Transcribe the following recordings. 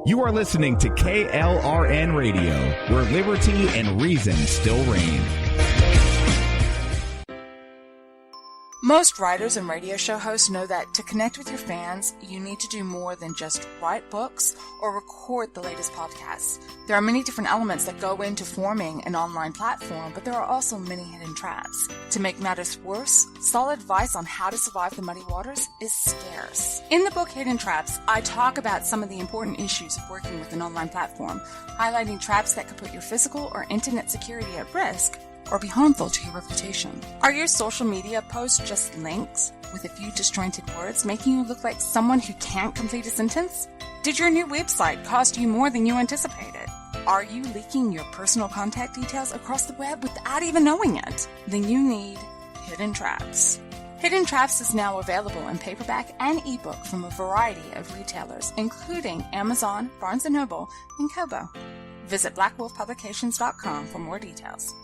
You are listening to KLRN Radio, where liberty and reason still reign. Most writers and radio show hosts know that to connect with your fans, you need to do more than just write books or record the latest podcasts. There are many different elements that go into forming an online platform, but there are also many hidden traps. To make matters worse, solid advice on how to survive the muddy waters is scarce. In the book Hidden Traps, I talk about some of the important issues of working with an online platform, highlighting traps that could put your physical or internet security at risk or be harmful to your reputation. Are your social media posts just links with a few disjointed words, making you look like someone who can't complete a sentence? Did your new website cost you more than you anticipated? Are you leaking your personal contact details across the web without even knowing it? Then you need Hidden Traps. Hidden Traps is now available in paperback and ebook from a variety of retailers, including Amazon, Barnes & Noble, and Kobo. Visit blackwolfpublications.com for more details.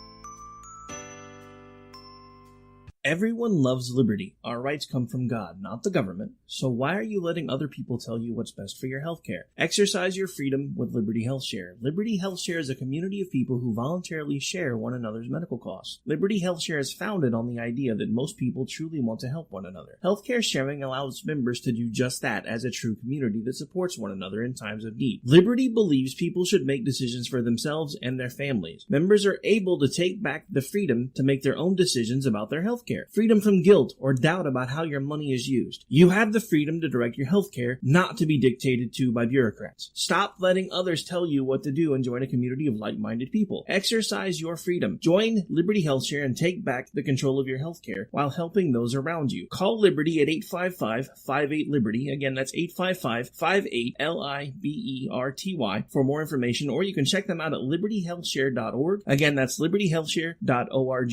Everyone loves liberty. Our rights come from God, not the government. So why are you letting other people tell you what's best for your healthcare? Exercise your freedom with Liberty Health Share. Liberty Health Share is a community of people who voluntarily share one another's medical costs. Liberty Health Share is founded on the idea that most people truly want to help one another. Healthcare sharing allows members to do just that as a true community that supports one another in times of need. Liberty believes people should make decisions for themselves and their families. Members are able to take back the freedom to make their own decisions about their healthcare. Freedom from guilt or doubt about how your money is used. You have the freedom to direct your healthcare, not to be dictated to by bureaucrats. Stop letting others tell you what to do and join a community of like-minded people. Exercise your freedom. Join Liberty Health Share and take back the control of your healthcare while helping those around you. Call Liberty at 855-58-LIBERTY. Again, that's 855-58-LIBERTY for more information, or you can check them out at libertyhealthshare.org. Again, that's libertyhealthshare.org.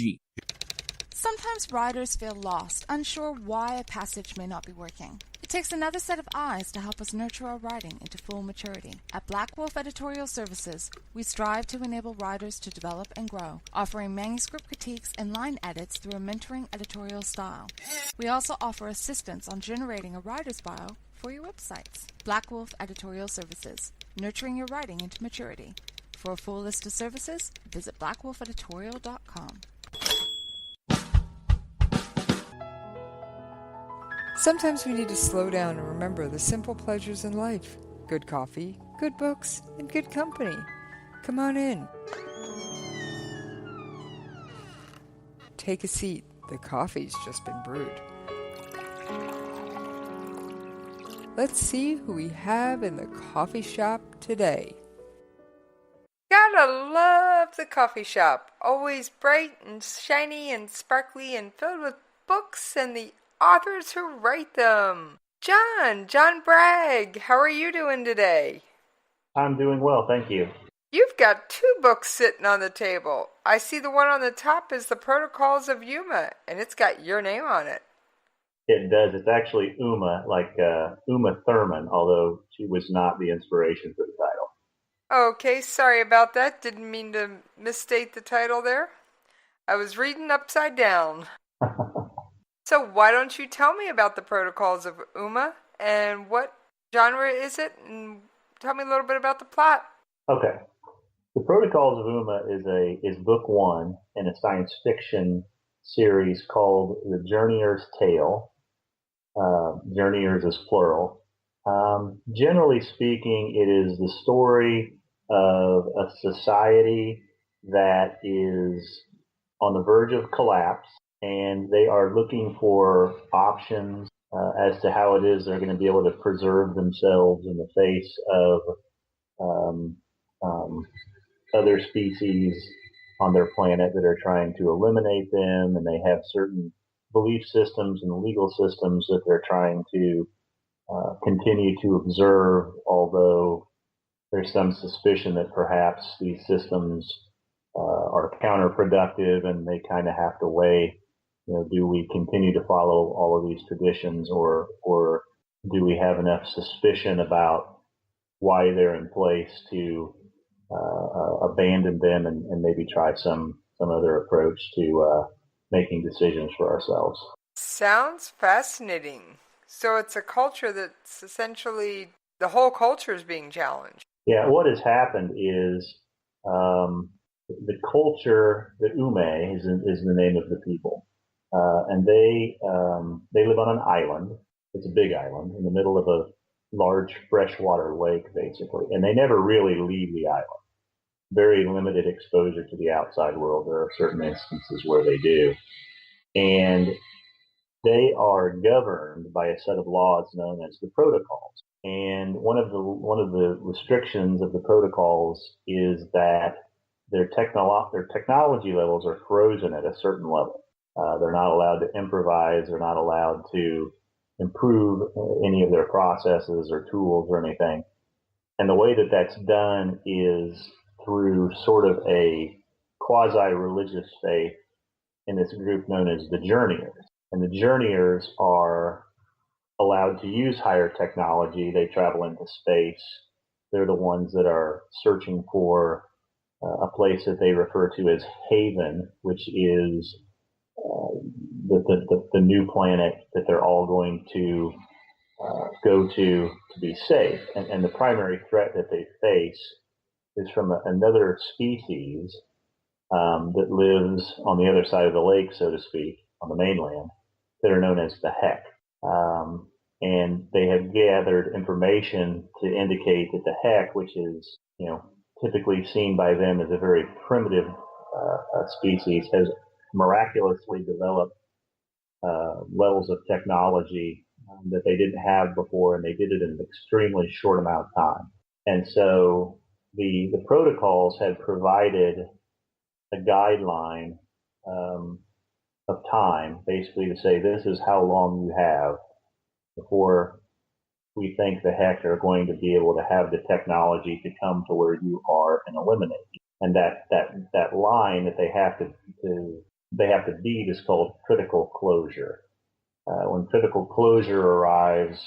Sometimes writers feel lost, unsure why a passage may not be working. It takes another set of eyes to help us nurture our writing into full maturity. At Black Wolf Editorial Services, we strive to enable writers to develop and grow, offering manuscript critiques and line edits through a mentoring editorial style. We also offer assistance on generating a writer's bio for your websites. Black Wolf Editorial Services, nurturing your writing into maturity. For a full list of services, visit blackwolfeditorial.com. Sometimes we need to slow down and remember the simple pleasures in life. Good coffee, good books, and good company. Come on in. Take a seat. The coffee's just been brewed. Let's see who we have in the coffee shop today. Gotta love the coffee shop. Always bright and shiny and sparkly and filled with books and the authors who write them. John Bragge, how are you doing today? I'm doing well, thank you. You've got 2 books sitting on the table. I see the one on the top is The Protocols of Yuma, and it's got your name on it. It does. It's actually Uma, like Uma Thurman, although she was not the inspiration for the title. Okay, sorry about that. Didn't mean to misstate the title there. I was reading upside down. So why don't you tell me about The Protocols of Uma, and what genre is it, and tell me a little bit about the plot. Okay. The Protocols of Uma is book 1 in a science fiction series called The Journeyer's Tale. Journeyers is plural. Generally speaking, it is the story of a society that is on the verge of collapse, and they are looking for options as to how it is they're going to be able to preserve themselves in the face of other species on their planet that are trying to eliminate them, and they have certain belief systems and legal systems that they're trying to continue to observe, although there's some suspicion that perhaps these systems are counterproductive, and they kind of have to weigh, do we continue to follow all of these traditions, or do we have enough suspicion about why they're in place to abandon them and maybe try some other approach to making decisions for ourselves. Sounds fascinating. So it's a culture that's essentially the whole culture is being challenged. Yeah, what has happened is the culture, the Ume is the name of the people, and they live on an island. It's a big island in the middle of a large freshwater lake, basically, and they never really leave the island. Very limited exposure to the outside world. There are certain instances where they do, and they are governed by a set of laws known as the protocols. And one of the restrictions of the protocols is that their technology levels are frozen at a certain level. They're not allowed to improvise. They're not allowed to improve any of their processes or tools or anything. And the way that that's done is through sort of a quasi-religious faith in this group known as the Journeyers. And the Journeyers are allowed to use higher technology. They travel into space. They're the ones that are searching for a place that they refer to as Haven, which is the new planet that they're all going to go to be safe. And the primary threat that they face is from another species that lives on the other side of the lake, so to speak, on the mainland, that are known as the Heck. And they have gathered information to indicate that the Heck, which is, typically seen by them as a very primitive species, has miraculously developed levels of technology that they didn't have before, and they did it in an extremely short amount of time. And so the protocols had provided a guideline of time, basically to say this is how long you have before we think the Heck are going to be able to have the technology to come to where you are and eliminate you. And that line that they have to beat is called critical closure. When critical closure arrives,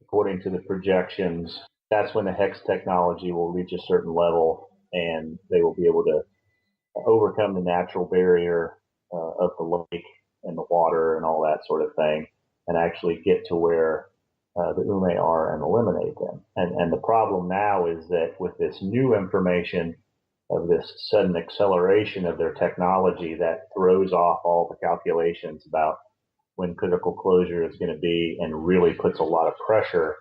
according to the projections, that's when the Heck's technology will reach a certain level, and they will be able to overcome the natural barrier of the lake and the water and all that sort of thing, and actually get to where the Ume are and eliminate them. And the problem now is that with this new information of this sudden acceleration of their technology, that throws off all the calculations about when critical closure is going to be, and really puts a lot of pressure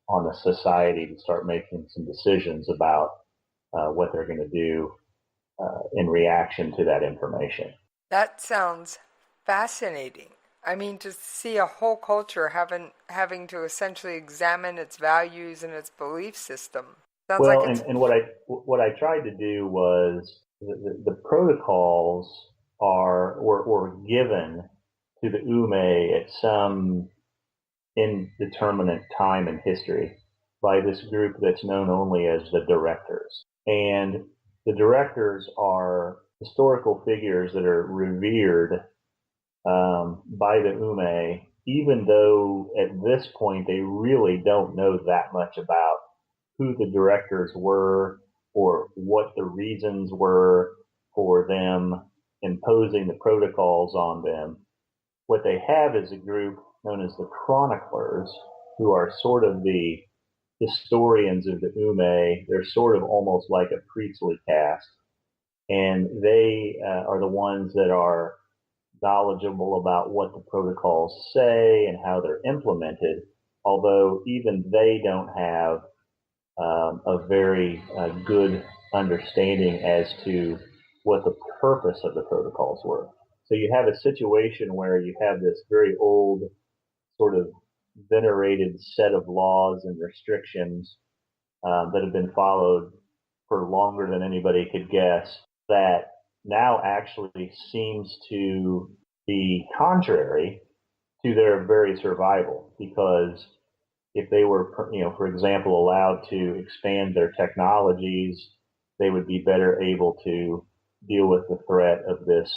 on the society to start making some decisions about what they're going to do in reaction to that information. That sounds fascinating. I mean, to see a whole culture having to essentially examine its values and its belief system. Sounds well, like and what I tried to do was the protocols were given to the Ume at some indeterminate time in history by this group that's known only as the Directors. And the Directors are historical figures that are revered by the Ume, even though at this point they really don't know that much about who the Directors were or what the reasons were for them imposing the protocols on them. What they have is a group known as the Chroniclers, who are sort of the historians of the Ume. They're sort of almost like a priestly caste, and they are the ones that are knowledgeable about what the protocols say and how they're implemented, although even they don't have a very good understanding as to what the purpose of the protocols were. So you have a situation where you have this very old, sort of venerated set of laws and restrictions that have been followed for longer than anybody could guess, that now actually seems to be contrary to their very survival. Because if they were, for example, allowed to expand their technologies, they would be better able to deal with the threat of this,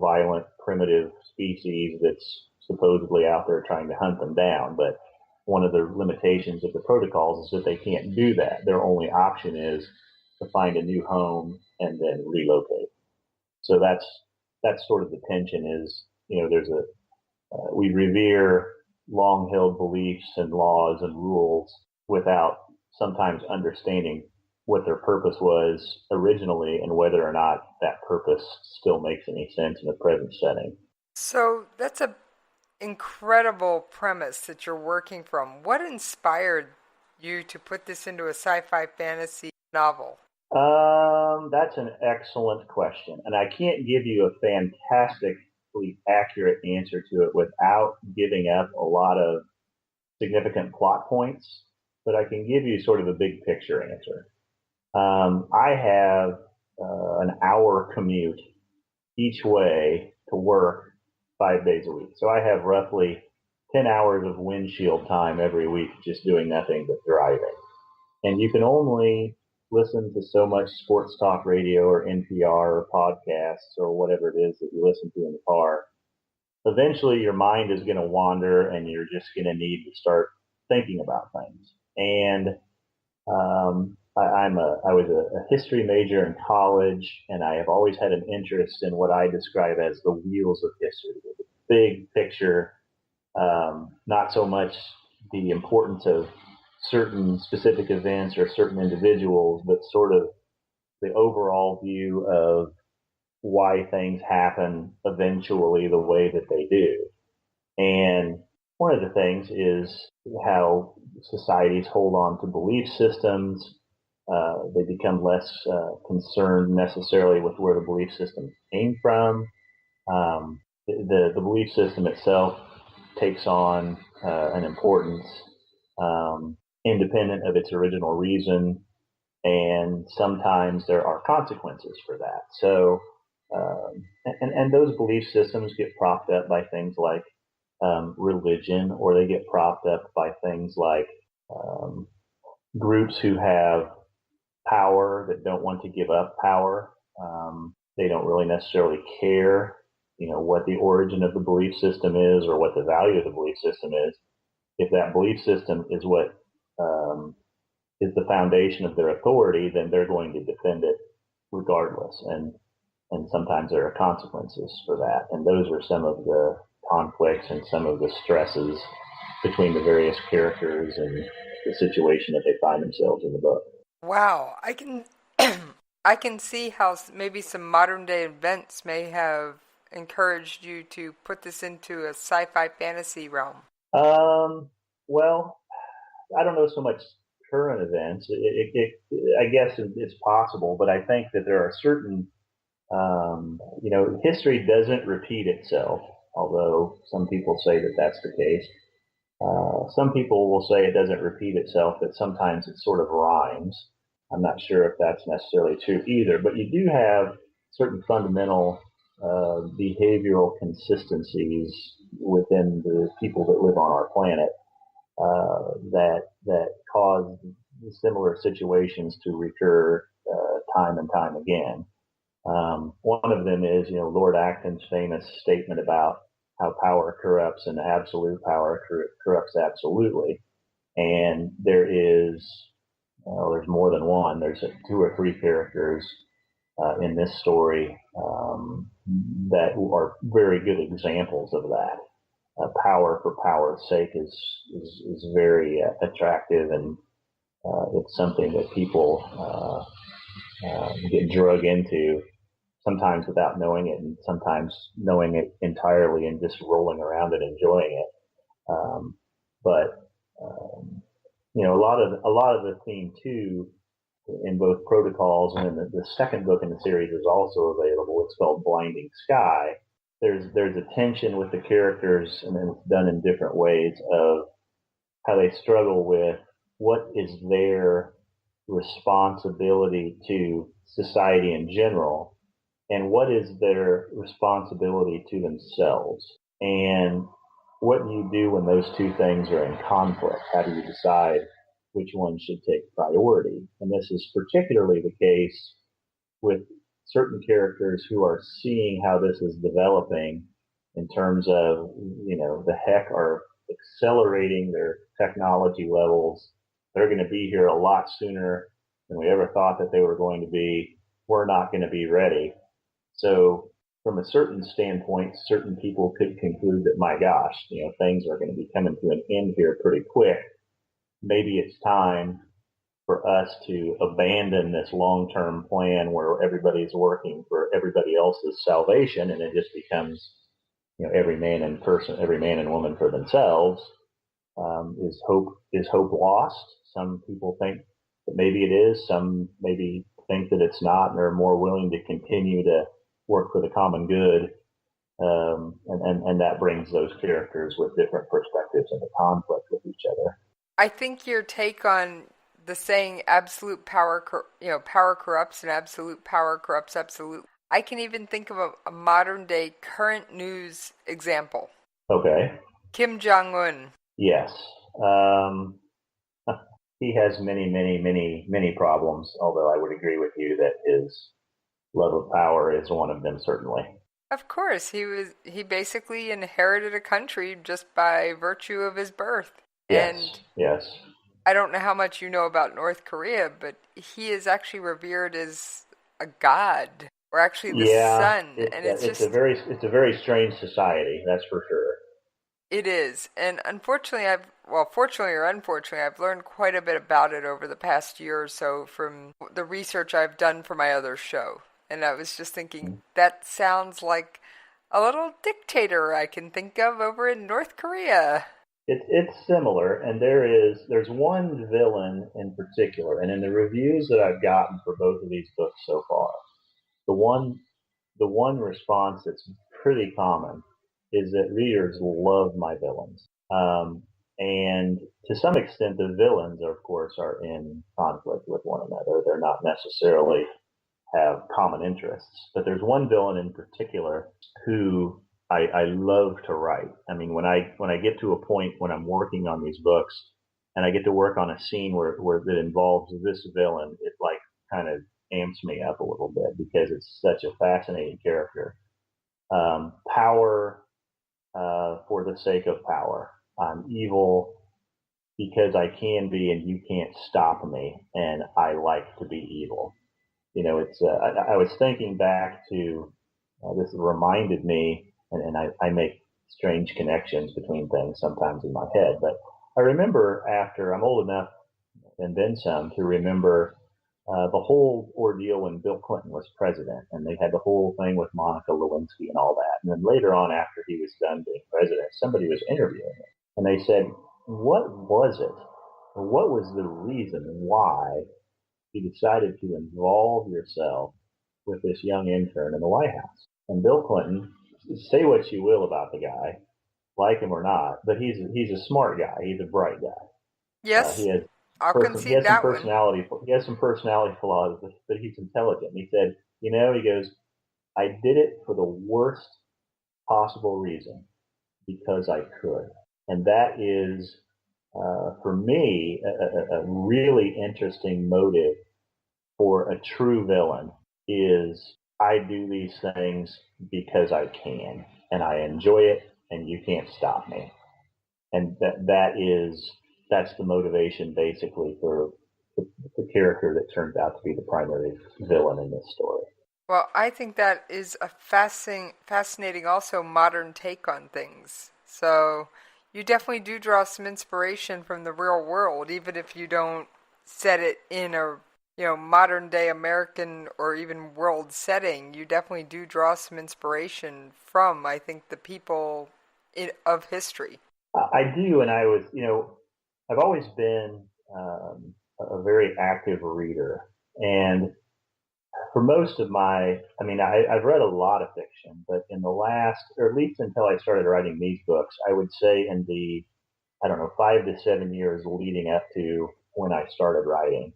violent, primitive species that's supposedly out there trying to hunt them down. But one of the limitations of the protocols is that they can't do that. Their only option is to find a new home and then relocate. So that's sort of the tension is, we revere long-held beliefs and laws and rules without sometimes understanding what their purpose was originally and whether or not that purpose still makes any sense in the present setting. So that's a incredible premise that you're working from. What inspired you to put this into a sci-fi fantasy novel? That's an excellent question, and I can't give you a fantastically accurate answer to it without giving up a lot of significant plot points, but I can give you sort of a big picture answer. I have an hour commute each way to work 5 days a week. So I have roughly 10 hours of windshield time every week just doing nothing but driving. And you can only listen to so much sports talk radio or NPR or podcasts or whatever it is that you listen to in the car. Eventually your mind is going to wander and you're just going to need to start thinking about things. And I was a history major in college, and I have always had an interest in what I describe as the wheels of history, the big picture, not so much the importance of certain specific events or certain individuals, but sort of the overall view of why things happen eventually the way that they do. And one of the things is how societies hold on to belief systems. They become less concerned necessarily with where the belief system came from. The belief system itself takes on an importance independent of its original reason, and sometimes there are consequences for that. So, and those belief systems get propped up by things like religion, or they get propped up by things like groups who have power that don't want to give up power. They don't really necessarily care, what the origin of the belief system is or what the value of the belief system is. If that belief system is what is the foundation of their authority, then they're going to defend it regardless. And sometimes there are consequences for that. And those are some of the conflicts and some of the stresses between the various characters and the situation that they find themselves in the book. Wow, I can I can see how maybe some modern day events may have encouraged you to put this into a sci-fi fantasy realm. Well, I don't know so much current events. I guess it's possible, but I think that there are certain, history doesn't repeat itself, although some people say that that's the case. Some people will say it doesn't repeat itself, that sometimes it sort of rhymes. I'm not sure if that's necessarily true either, but you do have certain fundamental behavioral consistencies within the people that live on our planet that cause similar situations to recur time and time again. One of them is, Lord Acton's famous statement about how power corrupts and absolute power corrupts absolutely. And there's more than one. There's 2 or 3 characters in this story that are very good examples of that. Power for power's sake is very attractive, and it's something that people get drug into, sometimes without knowing it, and sometimes knowing it entirely and just rolling around and enjoying it. A lot of the theme too in both protocols and in the second book in the series is also available. It's called Blinding Sky. There's a tension with the characters, and then it's done in different ways of how they struggle with what is their responsibility to society in general, and what is their responsibility to themselves. And what do you do when those two things are in conflict? How do you decide which one should take priority? And this is particularly the case with certain characters who are seeing how this is developing in terms of, the HEC are accelerating their technology levels. They're going to be here a lot sooner than we ever thought that they were going to be. We're not going to be ready. So from a certain standpoint, certain people could conclude that, my gosh, things are going to be coming to an end here pretty quick. maybe it's time for us to abandon this long-term plan where everybody's working for everybody else's salvation, and it just becomes, every man and woman for themselves. Is hope lost? Some people think that maybe it is. Some maybe think that it's not, and are more willing to continue to work for the common good. And that brings those characters with different perspectives into conflict with each other. I think your take on the saying "absolute power, power corrupts," and "absolute power corrupts absolute." I can even think of a modern day current news example. Okay. Kim Jong-un. Yes. He has many, many, many, many problems, although I would agree with you that his love of power is one of them, certainly. Of course, he basically inherited a country just by virtue of his birth. Yes, and yes. I don't know how much you know about North Korea, but he is actually revered as a god, or actually the sun. And it's a very strange society, that's for sure. It is, and unfortunately, fortunately or unfortunately, I've learned quite a bit about it over the past year or so from the research I've done for my other show. And I was just thinking, that sounds like a little dictator I can think of over in North Korea. It's similar, and there's one villain in particular, and in the reviews that I've gotten for both of these books so far, the one response that's pretty common is that readers love my villains. And to some extent, the villains, of course, are in conflict with one another. They're not necessarily have common interests. But there's one villain in particular who I love to write. I mean, when I get to a point when I'm working on these books and I get to work on a scene where that involves this villain, it like kind of amps me up a little bit because it's such a fascinating character. Power for the sake of power. I'm evil because I can be, and you can't stop me, and I like to be evil. It's. I was thinking back to this reminded me, and I make strange connections between things sometimes in my head. But I remember after I'm old enough and then some to remember the whole ordeal when Bill Clinton was president, and they had the whole thing with Monica Lewinsky and all that. And then later on, after he was done being president, somebody was interviewing him, and they said, "What was it? Or what was the reason why you decided to involve yourself with this young intern in the White House?" And Bill Clinton, say what you will about the guy, like him or not, but he's a smart guy. He's a bright guy. Yes, I'll concede that one. He has some personality flaws, but he's intelligent. He said, he goes, "I did it for the worst possible reason, because I could." And that is, for me, a really interesting motive for a true villain is I do these things because I can, and I enjoy it, and you can't stop me. And that's the motivation basically for the character that turns out to be the primary villain in this story. Well, I think that is a fascinating also modern take on things. So you definitely do draw some inspiration from the real world, even if you don't set it in a modern day American or even world setting. You definitely do draw some inspiration from, I think, the people of history. I do, and I was, I've always been a very active reader, and for most of I've read a lot of fiction, but in the last, or at least until I started writing these books, I would say in the, 5 to 7 years leading up to when I started writing,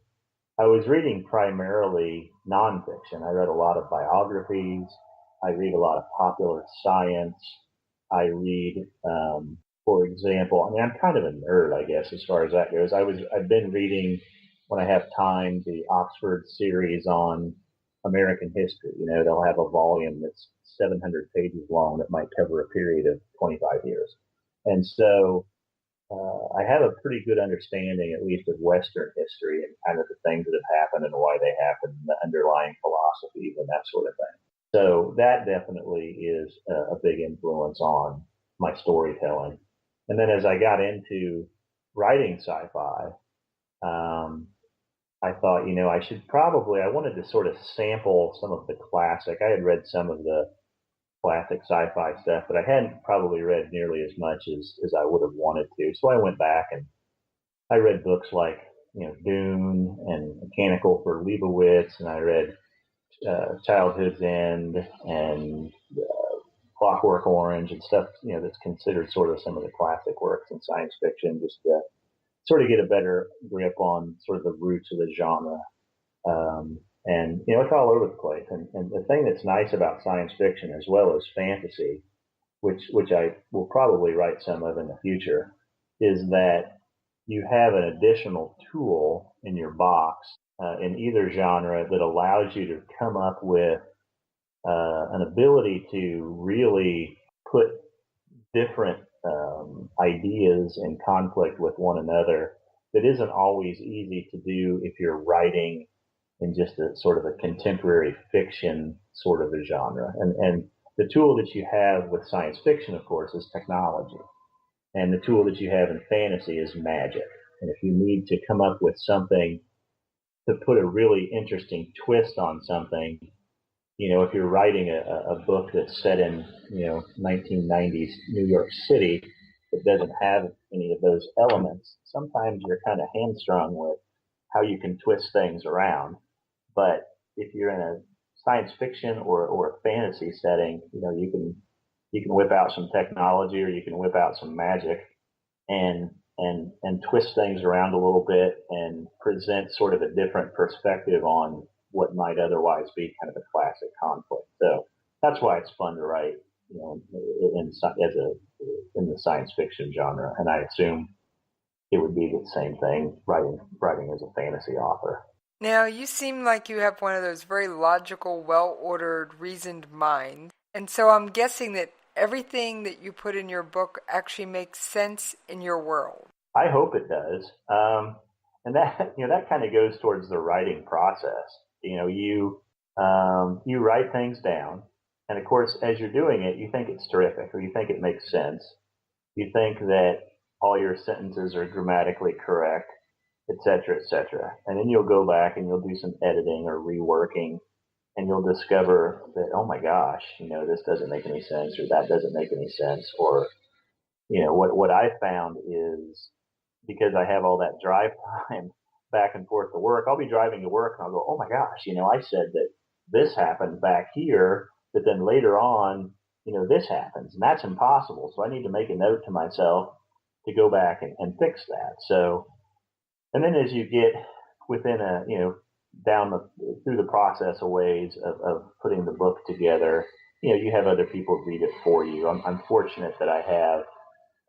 I was reading primarily nonfiction. I read a lot of biographies. I read a lot of popular science. I read, for example, I'm kind of a nerd, I guess, as far as that goes. I've been reading, when I have time, the Oxford series on American history. They'll have a volume that's 700 pages long that might cover a period of 25 years. And so I have a pretty good understanding, at least, of Western history and kind of the things that have happened and why they happened, and the underlying philosophies and that sort of thing. So that definitely is a big influence on my storytelling. And then as I got into writing sci-fi, I thought, I wanted to sort of sample some of the classic. I had read some of the classic sci-fi stuff, but I hadn't probably read nearly as much as I would have wanted to. So I went back and I read books like, Dune and Mechanical for Leibowitz, and I read Childhood's End and Clockwork Orange and stuff, that's considered sort of some of the classic works in science fiction, just to sort of get a better grip on sort of the roots of the genre. And it's all over the place. And the thing that's nice about science fiction as well as fantasy, which I will probably write some of in the future, is that you have an additional tool in your box in either genre that allows you to come up with an ability to really put different ideas in conflict with one another that isn't always easy to do if you're writing in just a sort of a contemporary fiction sort of a genre. And the tool that you have with science fiction, of course, is technology. And the tool that you have in fantasy is magic. And if you need to come up with something to put a really interesting twist on something, if you're writing a book that's set in, 1990s New York City that doesn't have any of those elements, sometimes you're kind of hamstrung with how you can twist things around. But if you're in a science fiction or a fantasy setting, you can whip out some technology or you can whip out some magic and twist things around a little bit and present sort of a different perspective on what might otherwise be kind of a classic conflict. So that's why it's fun to write, in the science fiction genre. And I assume it would be the same thing writing as a fantasy author. Now, you seem like you have one of those very logical, well-ordered, reasoned minds. And so I'm guessing that everything that you put in your book actually makes sense in your world. I hope it does. And that kind of goes towards the writing process. You write things down. And of course, as you're doing it, you think it's terrific or you think it makes sense. You think that all your sentences are grammatically correct, et cetera, et cetera. And then you'll go back and you'll do some editing or reworking and you'll discover that, oh my gosh, this doesn't make any sense or that doesn't make any sense. Or, what I found is because I have all that drive time back and forth to work, I'll be driving to work and I'll go, oh my gosh, I said that this happened back here, but then later on, this happens and that's impossible. So I need to make a note to myself to go back and fix that. So, and then as you get within through the process of ways of putting the book together, you have other people read it for you. I'm fortunate that I have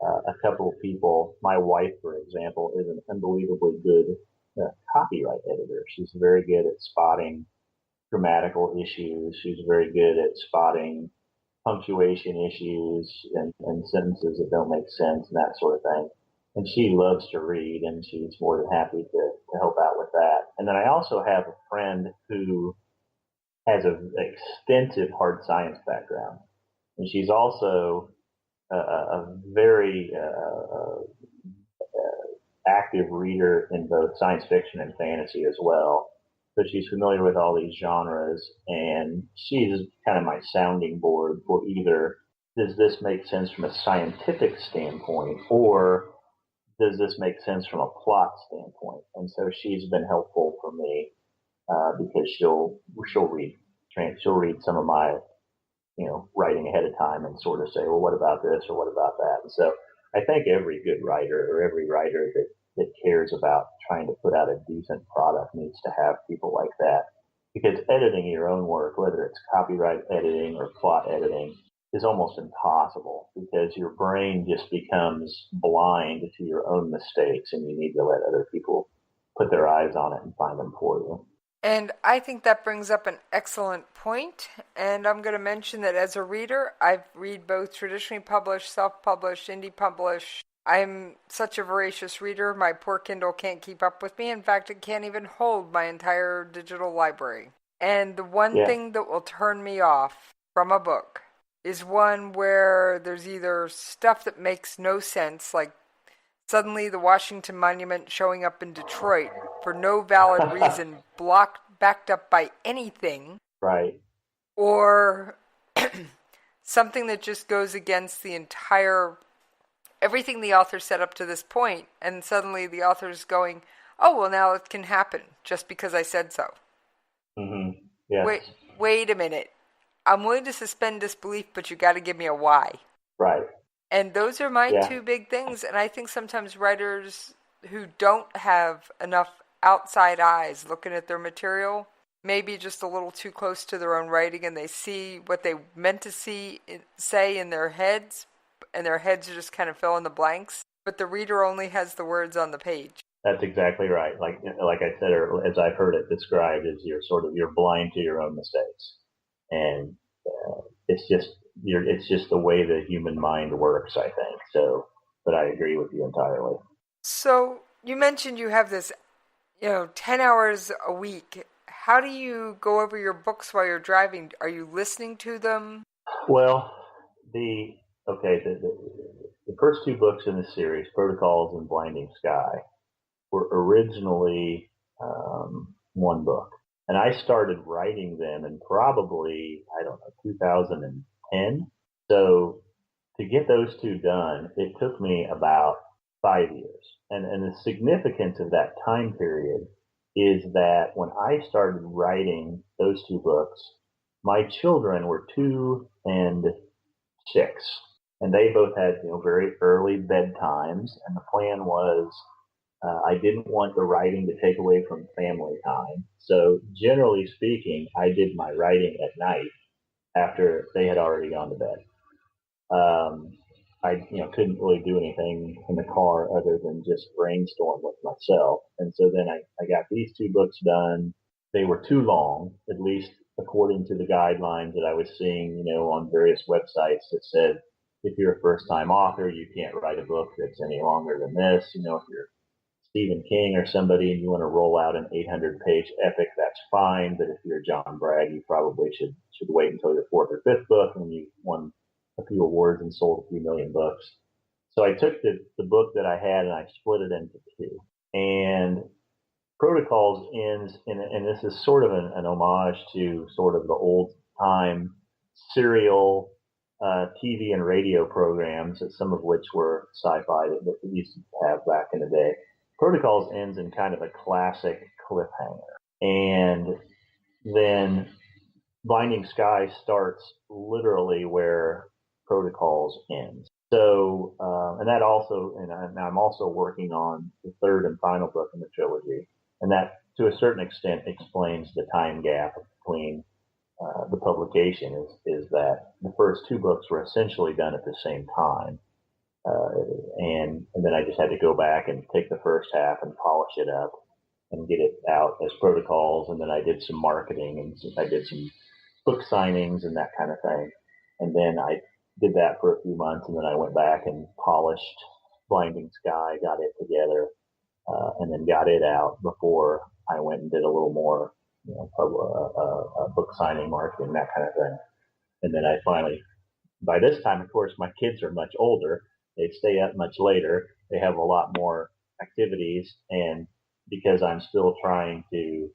a couple of people. My wife, for example, is an unbelievably good copyright editor. She's very good at spotting grammatical issues. She's very good at spotting punctuation issues and sentences that don't make sense and that sort of thing. And she loves to read, and she's more than happy to help out with that. And then I also have a friend who has an extensive hard science background. And she's also a very active reader in both science fiction and fantasy as well. So she's familiar with all these genres, and she's kind of my sounding board for either does this make sense from a scientific standpoint or does this make sense from a plot standpoint? And so she's been helpful for me because she'll read some of my writing ahead of time and sort of say, well, what about this or what about that? And so I think every good writer or every writer that cares about trying to put out a decent product needs to have people like that. Because editing your own work, whether it's copyright editing or plot editing, is almost impossible because your brain just becomes blind to your own mistakes and you need to let other people put their eyes on it and find them for you. And I think that brings up an excellent point. And I'm going to mention that as a reader, I read both traditionally published, self-published, indie published. I'm such a voracious reader, my poor Kindle can't keep up with me. In fact, it can't even hold my entire digital library. And the one thing that will turn me off from a book is one where there's either stuff that makes no sense, like Suddenly the Washington Monument showing up in Detroit for no valid reason, backed up by anything. Right. Or something that just goes against everything the author set up to this point, and suddenly the author's going, oh, well, now it can happen just because I said so. Mm-hmm. Yes. Wait a minute. I'm willing to suspend disbelief, but you got to give me a why. Right. And those are my two big things. And I think sometimes writers who don't have enough outside eyes looking at their material, maybe just a little too close to their own writing, and they see what they meant to say in their heads, and their heads just kind of fill in the blanks. But the reader only has the words on the page. That's exactly right. Like I said, or as I've heard it described, is you're blind to your own mistakes, and it's just the way the human mind works, I think. So, but I agree with you entirely. So you mentioned you have this, 10 hours a week. How do you go over your books while you're driving? Are you listening to them? Well, the first two books in the series, Protocols and Blinding Sky, were originally one book. And I started writing them in probably, 2010. So to get those two done, it took me about 5 years. And the significance of that time period is that when I started writing those two books, my children were 2 and 6. And they both had, very early bedtimes. And the plan was I didn't want the writing to take away from family time. So generally speaking, I did my writing at night after they had already gone to bed. I couldn't really do anything in the car other than just brainstorm with myself. And so then I got these two books done. They were too long, at least according to the guidelines that I was seeing, on various websites that said, if you're a first-time author, you can't write a book that's any longer than this. If you're Stephen King or somebody and you want to roll out an 800-page epic, that's fine. But if you're John Bragg, you probably should wait until your 4th or 5th book and you've won a few awards and sold a few million books. So I took the book that I had and I split it into two. And Protocols ends, and this is sort of an homage to sort of the old time serial TV and radio programs, some of which were sci-fi that we used to have back in the day. Protocols ends in kind of a classic cliffhanger. And then Blinding Sky starts literally where Protocols ends. So, and that also, and I'm also working on the third and final book in the trilogy. And that, to a certain extent, explains the time gap between the publication is that the first two books were essentially done at the same time. And then I just had to go back and take the first half and polish it up and get it out as Protocols. And then I did some marketing and I did some book signings and that kind of thing. And then I did that for a few months, and then I went back and polished Blinding Sky, got it together, and then got it out before I went and did a little more, book signing, marketing, that kind of thing. And then I finally, by this time, of course, my kids are much older. They stay up much later. They have a lot more activities, and because I'm still trying to,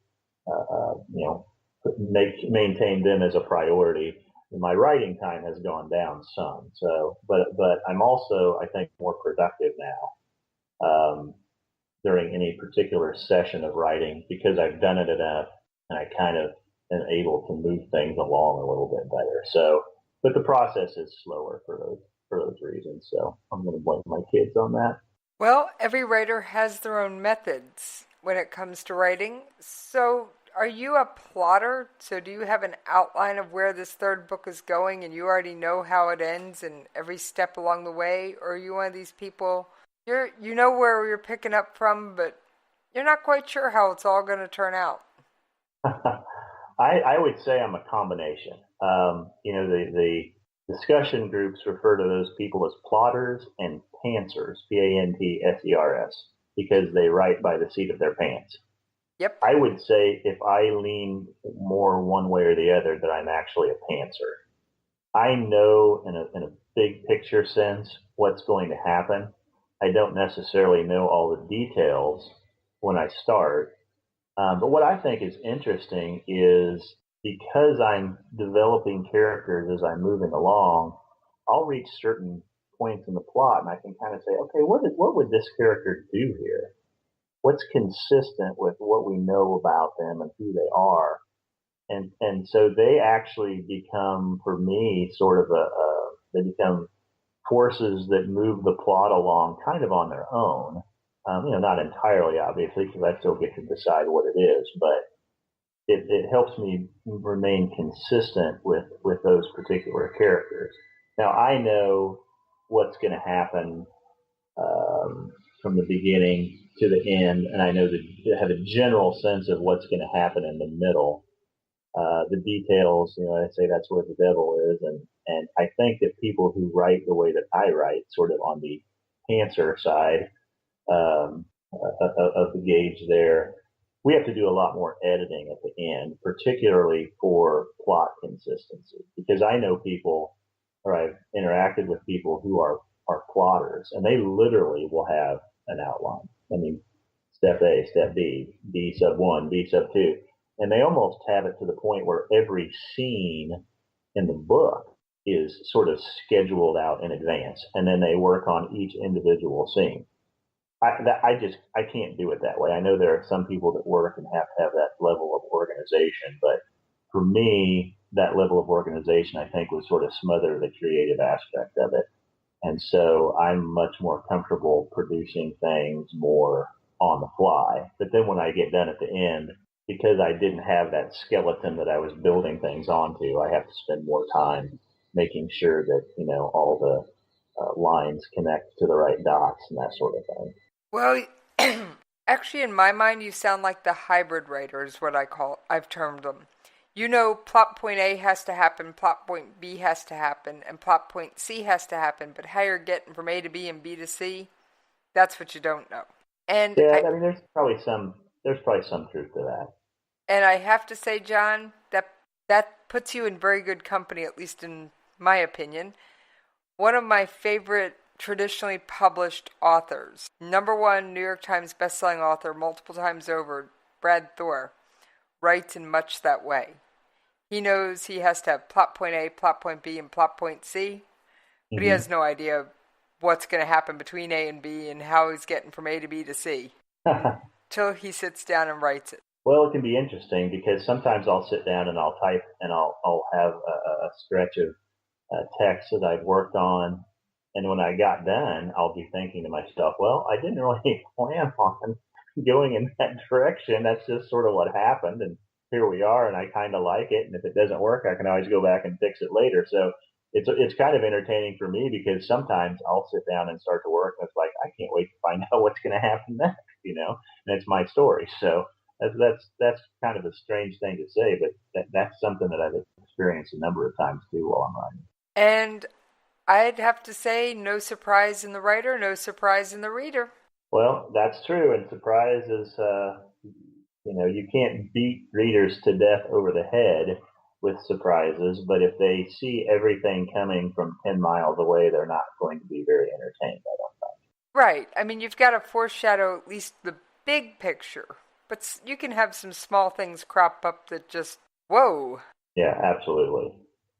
maintain them as a priority, my writing time has gone down some. So, but I'm also, I think, more productive now during any particular session of writing because I've done it enough, and I kind of am able to move things along a little bit better. So, but the process is slower for those reasons. So I'm going to blame my kids on that. Well, every writer has their own methods when it comes to writing. So are you a plotter? So do you have an outline of where this third book is going and you already know how it ends and every step along the way? Or are you one of these people, you know where you're picking up from, but you're not quite sure how it's all going to turn out? I would say I'm a combination. The discussion groups refer to those people as plotters and pantsers, P-A-N-T-S-E-R-S, because they write by the seat of their pants. Yep. I would say if I lean more one way or the other, that I'm actually a pantser. I know in a big picture sense what's going to happen, I don't necessarily know all the details when I start. But what I think is interesting is because I'm developing characters as I'm moving along, I'll reach certain points in the plot and I can kind of say, okay, what would this character do here? What's consistent with what we know about them and who they are? And so they actually become, for me, sort of they become forces that move the plot along kind of on their own. Not entirely, obviously, because I still get to decide what it is, but it helps me remain consistent with those particular characters. Now, I know what's going to happen from the beginning to the end, and I know that I have a general sense of what's going to happen in the middle. The details, I say that's where the devil is, and I think that people who write the way that I write, sort of on the pantser side of the gauge there, we have to do a lot more editing at the end, particularly for plot consistency, because I know people, or I've interacted with people who are plotters, and they literally will have an outline. I mean, step A, step B, B sub 1, B sub 2. And they almost have it to the point where every scene in the book is sort of scheduled out in advance, and then they work on each individual scene. I can't do it that way. I know there are some people that work and have to have that level of organization, but for me, that level of organization, I think, would sort of smother the creative aspect of it. And so I'm much more comfortable producing things more on the fly. But then when I get done at the end, because I didn't have that skeleton that I was building things onto, I have to spend more time making sure that, all the lines connect to the right dots and that sort of thing. Well, actually, in my mind, you sound like the hybrid writer is what I've termed them. Plot point A has to happen, plot point B has to happen, and plot point C has to happen, but how you're getting from A to B and B to C, that's what you don't know. And yeah, I mean, there's probably some truth to that. And I have to say, John, that puts you in very good company, at least in my opinion. One of my favorite traditionally published authors, #1 New York Times bestselling author multiple times over, Brad Thor, writes in much that way. He knows he has to have plot point A, plot point B, and plot point C, but he has no idea what's going to happen between A and B and how he's getting from A to B to C till he sits down and writes it. Well, it can be interesting because sometimes I'll sit down and I'll type and I'll have a stretch of text that I've worked on, and when I got done, I'll be thinking to myself, well, I didn't really plan on going in that direction. That's just sort of what happened, and here we are, and I kind of like it. And if it doesn't work, I can always go back and fix it later. So it's kind of entertaining for me because sometimes I'll sit down and start to work, and it's like I can't wait to find out what's going to happen next, and it's my story. So that's kind of a strange thing to say, but that's something that I've experienced a number of times too while I'm writing. And I'd have to say, no surprise in the writer, no surprise in the reader. Well, that's true, and surprise is, you can't beat readers to death over the head with surprises, but if they see everything coming from 10 miles away, they're not going to be very entertained, I don't think. Right. I mean, you've got to foreshadow at least the big picture, but you can have some small things crop up that just, whoa. Yeah, absolutely.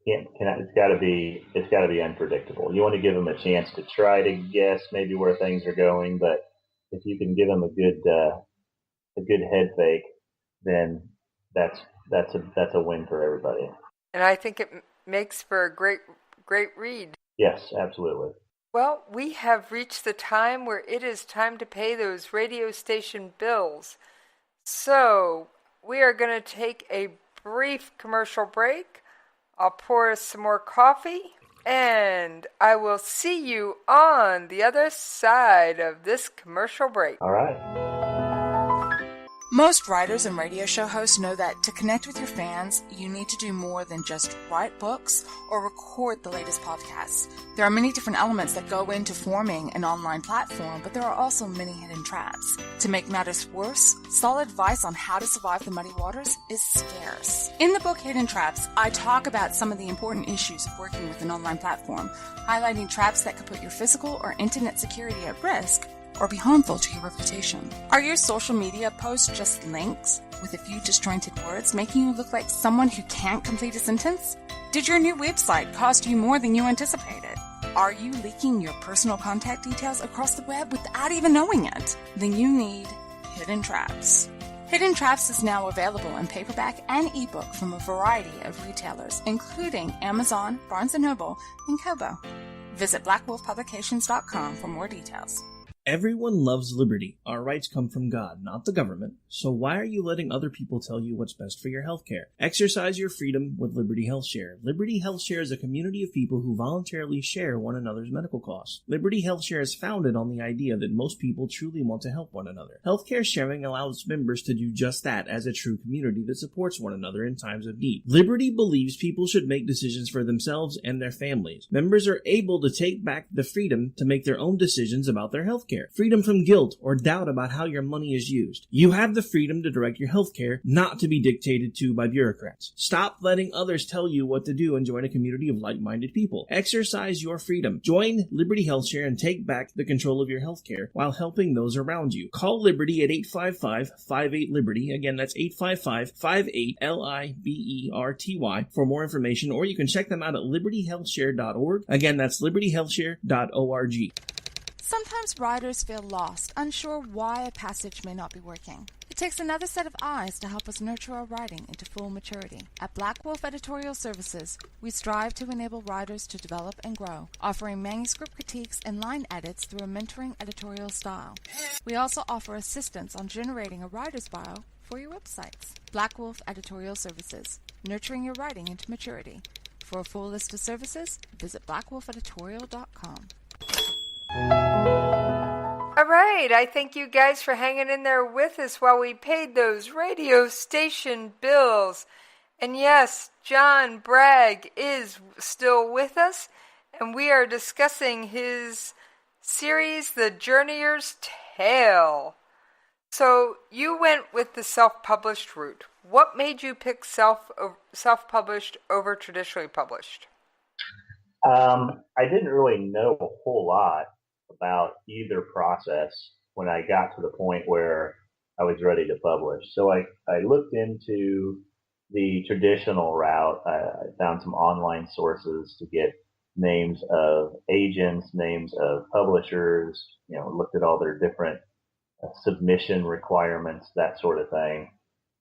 It's got to be unpredictable. You want to give them a chance to try to guess maybe where things are going, but if you can give them a good head fake, then that's a win for everybody. And I think it makes for a great read. Yes, absolutely. Well, we have reached the time where it is time to pay those radio station bills. So we are going to take a brief commercial break. I'll pour us some more coffee, and I will see you on the other side of this commercial break. All right. Most writers and radio show hosts know that to connect with your fans, you need to do more than just write books or record the latest podcasts. There are many different elements that go into forming an online platform, but there are also many hidden traps. To make matters worse, solid advice on how to survive the muddy waters is scarce. In the book Hidden Traps, I talk about some of the important issues of working with an online platform, highlighting traps that could put your physical or internet security at risk or be harmful to your reputation. Are your social media posts just links with a few disjointed words, making you look like someone who can't complete a sentence? Did your new website cost you more than you anticipated? Are you leaking your personal contact details across the web without even knowing it? Then you need Hidden Traps. Hidden Traps is now available in paperback and ebook from a variety of retailers, including Amazon, Barnes & Noble, and Kobo. Visit blackwolfpublications.com for more details. Everyone loves liberty. Our rights come from God, not the government. So why are you letting other people tell you what's best for your health care? Exercise your freedom with Liberty Health Share. Liberty Health Share is a community of people who voluntarily share one another's medical costs. Liberty Health Share is founded on the idea that most people truly want to help one another. Healthcare sharing allows members to do just that as a true community that supports one another in times of need. Liberty believes people should make decisions for themselves and their families. Members are able to take back the freedom to make their own decisions about their health care. Freedom from guilt or doubt about how your money is used. You have the freedom to direct your health care, not to be dictated to by bureaucrats. Stop letting others tell you what to do and join a community of like-minded people. Exercise your freedom. Join Liberty Health Share and take back the control of your health care while helping those around you. Call Liberty at 855-58-LIBERTY. Again, that's 855-58-LIBERTY for more information, or you can check them out at libertyhealthshare.org. Again, that's libertyhealthshare.org. Sometimes writers feel lost, unsure why a passage may not be working. It takes another set of eyes to help us nurture our writing into full maturity. At Black Wolf Editorial Services, we strive to enable writers to develop and grow, offering manuscript critiques and line edits through a mentoring editorial style. We also offer assistance on generating a writer's bio for your websites. Black Wolf Editorial Services, nurturing your writing into maturity. For a full list of services, visit blackwolfeditorial.com. All right, I thank you guys for hanging in there with us while we paid those radio station bills. And yes, John Bragge is still with us, and we are discussing his series, The Journeyer's Tale. So you went with the self-published route. What made you pick self-published over traditionally published? I didn't really know a whole lot about either process when I got to the point where I was ready to publish. So I looked into the traditional route. I found some online sources to get names of agents, names of publishers, looked at all their different submission requirements, that sort of thing.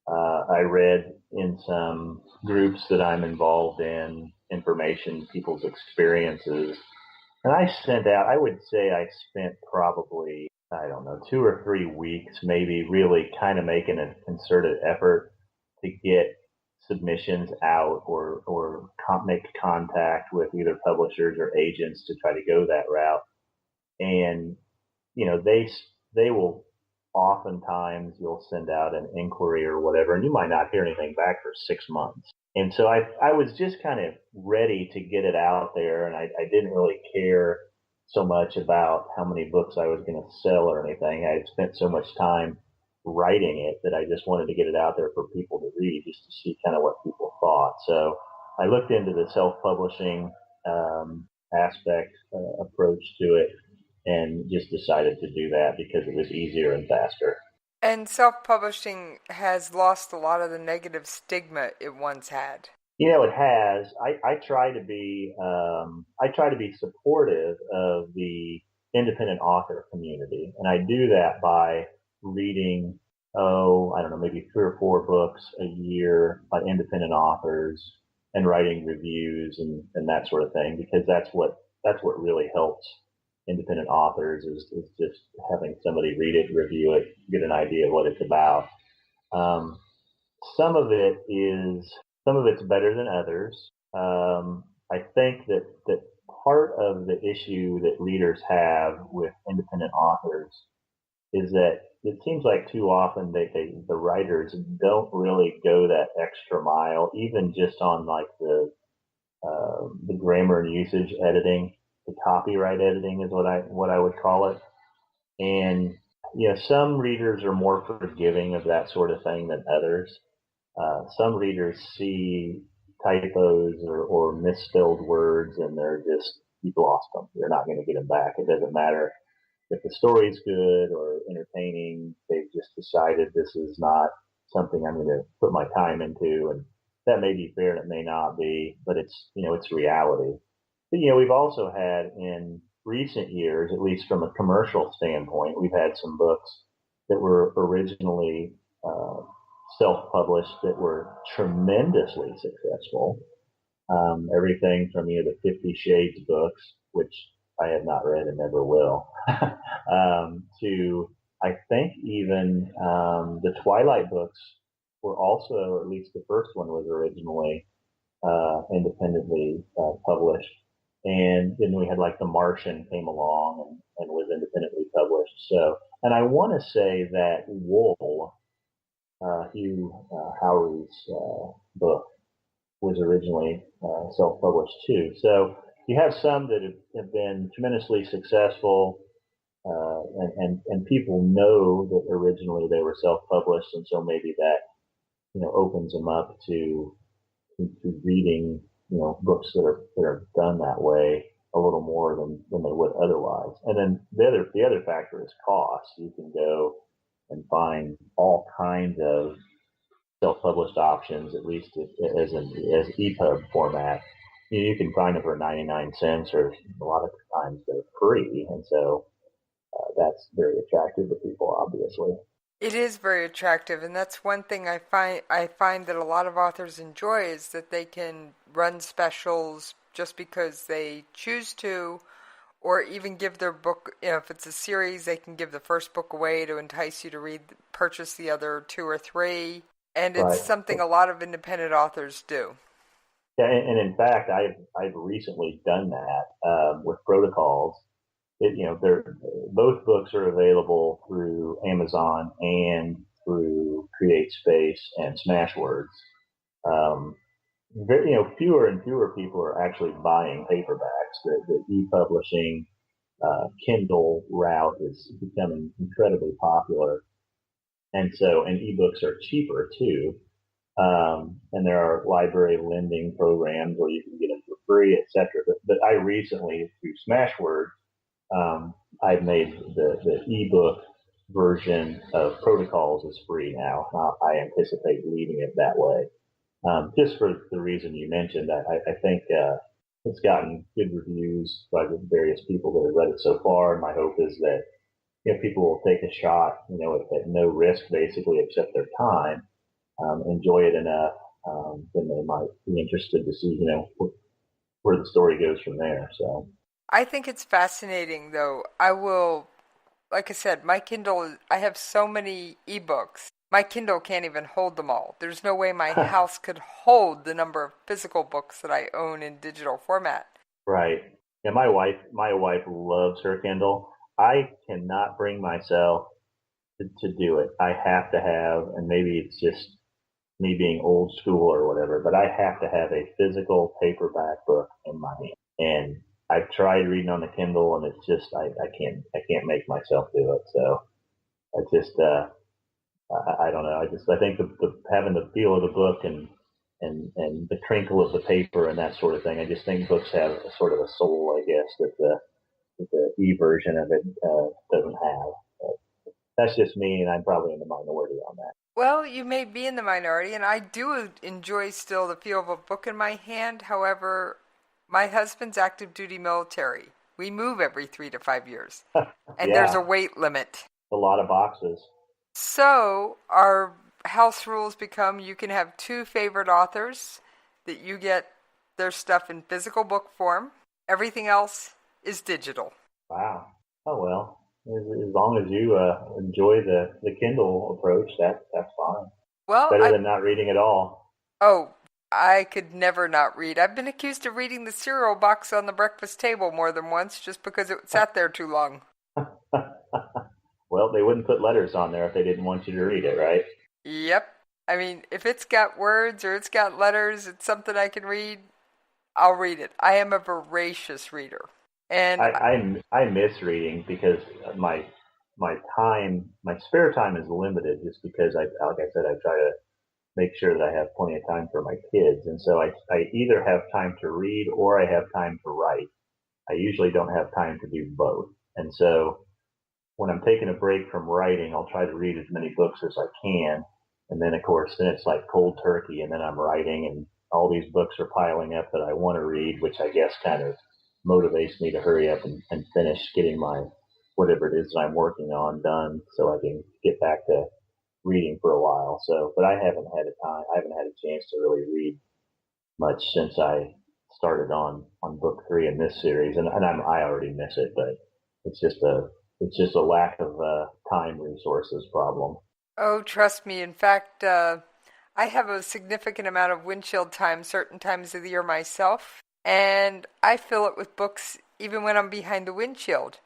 I read in some groups that I'm involved in information, people's experiences. And I would say I spent probably, 2 or 3 weeks maybe really kind of making a concerted effort to get submissions out or make contact with either publishers or agents to try to go that route. And, they will oftentimes you'll send out an inquiry or whatever, and you might not hear anything back for 6 months. And so I was just kind of ready to get it out there, and I didn't really care so much about how many books I was going to sell or anything. I had spent so much time writing it that I just wanted to get it out there for people to read, just to see kind of what people thought. So I looked into the self-publishing aspect, approach to it, and just decided to do that because it was easier and faster. And self-publishing has lost a lot of the negative stigma it once had. It has. I try to be supportive of the independent author community, and I do that by reading, maybe 3 or 4 books a year by independent authors and writing reviews and that sort of thing, because that's what really helps independent authors is just having somebody read it, review it, get an idea of what it's about. Some of it's better than others. I think that part of the issue that readers have with independent authors is that it seems like too often the writers don't really go that extra mile, even just on like the grammar and usage editing, the copyright editing is what I would call it. And some readers are more forgiving of that sort of thing than others. Some readers see typos or misspelled words, and you've lost them. You're not going to get them back. It doesn't matter if the story's good or entertaining. They've just decided this is not something I'm going to put my time into, and that may be fair and it may not be, but it's reality. But we've also had in recent years, at least from a commercial standpoint, we've had some books that were originally self-published that were tremendously successful. Everything from the 50 Shades books, which I have not read and never will, to I think even the Twilight books were also, or at least the first one was originally independently published. And then we had like The Martian came along and was independently published. So, and I want to say that Wool, Hugh Howry's book, was originally self-published too. So you have some that have been tremendously successful, and people know that originally they were self-published, and so maybe that opens them up to reading books that are done that way a little more than they would otherwise. And then the other factor is cost. You can go and find all kinds of self-published options, at least as EPUB format. You can find them for 99 cents, or a lot of times they're free, and so that's very attractive to people, obviously. It is very attractive, and that's one thing I find that a lot of authors enjoy, is that they can run specials just because they choose to, or even give their book, if it's a series, they can give the first book away to entice you to purchase the other 2 or 3. And it's Right. something a lot of independent authors do. Yeah, and in fact, I've recently done that with Protocols. Both books are available through Amazon and through CreateSpace and Smashwords. Fewer and fewer people are actually buying paperbacks. The e-publishing Kindle route is becoming incredibly popular, and ebooks are cheaper too. And there are library lending programs where you can get them for free, etc. But I recently, through Smashwords, I've made the ebook version of Protocols is free now. I anticipate leaving it that way, just for the reason you mentioned. I think it's gotten good reviews by the various people that have read it so far, and my hope is that people will take a shot, at no risk, basically, except their time, enjoy it enough, then they might be interested to see, where the story goes from there. So I think it's fascinating, though. Like I said, my Kindle, I have so many ebooks. My Kindle can't even hold them all. There's no way my house could hold the number of physical books that I own in digital format. Right. Yeah, my wife loves her Kindle. I cannot bring myself to do it. I have to have, and maybe it's just me being old school or whatever, but I have to have a physical paperback book in my hand. And I've tried reading on the Kindle, and it's just I can't make myself do it. So I just I don't know. I think the having the feel of the book and the crinkle of the paper and that sort of thing. I just think books have a sort of a soul, I guess, that the e version of it doesn't have. But that's just me, and I'm probably in the minority on that. Well, you may be in the minority, and I do enjoy still the feel of a book in my hand. However, my husband's active duty military. We move every 3 to 5 years, and there's a weight limit. A lot of boxes. So our house rules become you can have 2 favorite authors that you get their stuff in physical book form. Everything else is digital. Wow. Oh, well. As long as you enjoy the Kindle approach, that's fine. Well, better than not reading at all. Oh, I could never not read. I've been accused of reading the cereal box on the breakfast table more than once just because it sat there too long. Well, Well, they wouldn't put letters on there if they didn't want you to read it, right? Yep. I mean, if it's got words or it's got letters, it's something I can read, I'll read it. I am a voracious reader. And I miss reading because my spare time is limited just because like I said, I try to make sure that I have plenty of time for my kids. And so I either have time to read or I have time to write. I usually don't have time to do both. And so when I'm taking a break from writing, I'll try to read as many books as I can. And then, of course, then it's like cold turkey, and then I'm writing, and all these books are piling up that I want to read, which I guess kind of motivates me to hurry up and finish getting my whatever it is that I'm working on done so I can get back to reading for a while. So, but I haven't had a chance to really read much since I started on book 3 in this series, and I already miss it, but it's just a lack of time resources problem. oh, trust me. In fact, I have a significant amount of windshield time certain times of the year myself, and I fill it with books even when I'm behind the windshield.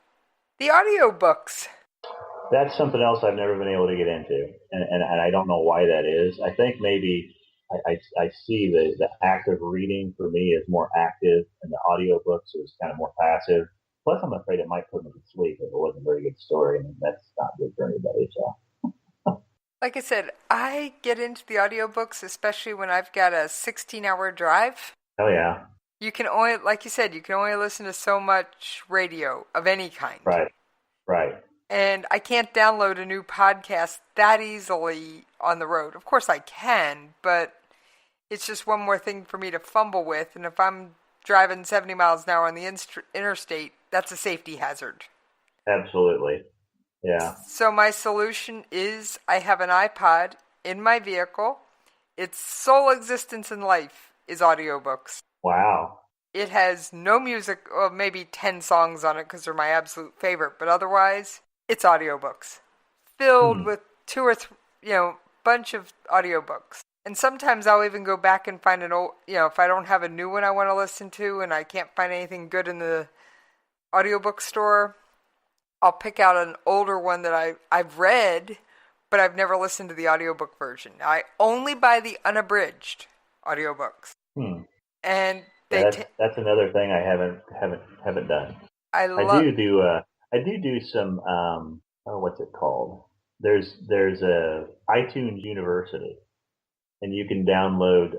The audio books. That's something else I've never been able to get into, and I don't know why that is. I think maybe I see the act of reading for me is more active, and the audiobooks is kind of more passive. Plus, I'm afraid it might put me to sleep if it wasn't a very good story, and that's not good for anybody. So. Like I said, I get into the audiobooks, especially when I've got a 16-hour drive. Oh, yeah. You can only, like you said, you can only listen to so much radio of any kind. Right. And I can't download a new podcast that easily on the road. Of course I can, but it's just one more thing for me to fumble with. And if I'm driving 70 miles an hour on the interstate, that's a safety hazard. Absolutely. Yeah. So my solution is I have an iPod in my vehicle. Its sole existence in life is audiobooks. Wow. It has no music, or maybe 10 songs on it because they're my absolute favorite, but otherwise, it's audiobooks. Filled with 2 or 3, bunch of audiobooks. And sometimes I'll even go back and find an old, if I don't have a new one I want to listen to and I can't find anything good in the audiobook store, I'll pick out an older one that I've read, but I've never listened to the audiobook version. I only buy the unabridged audiobooks. And that's another thing I haven't done. I do some what's it called? There's a iTunes University, and you can download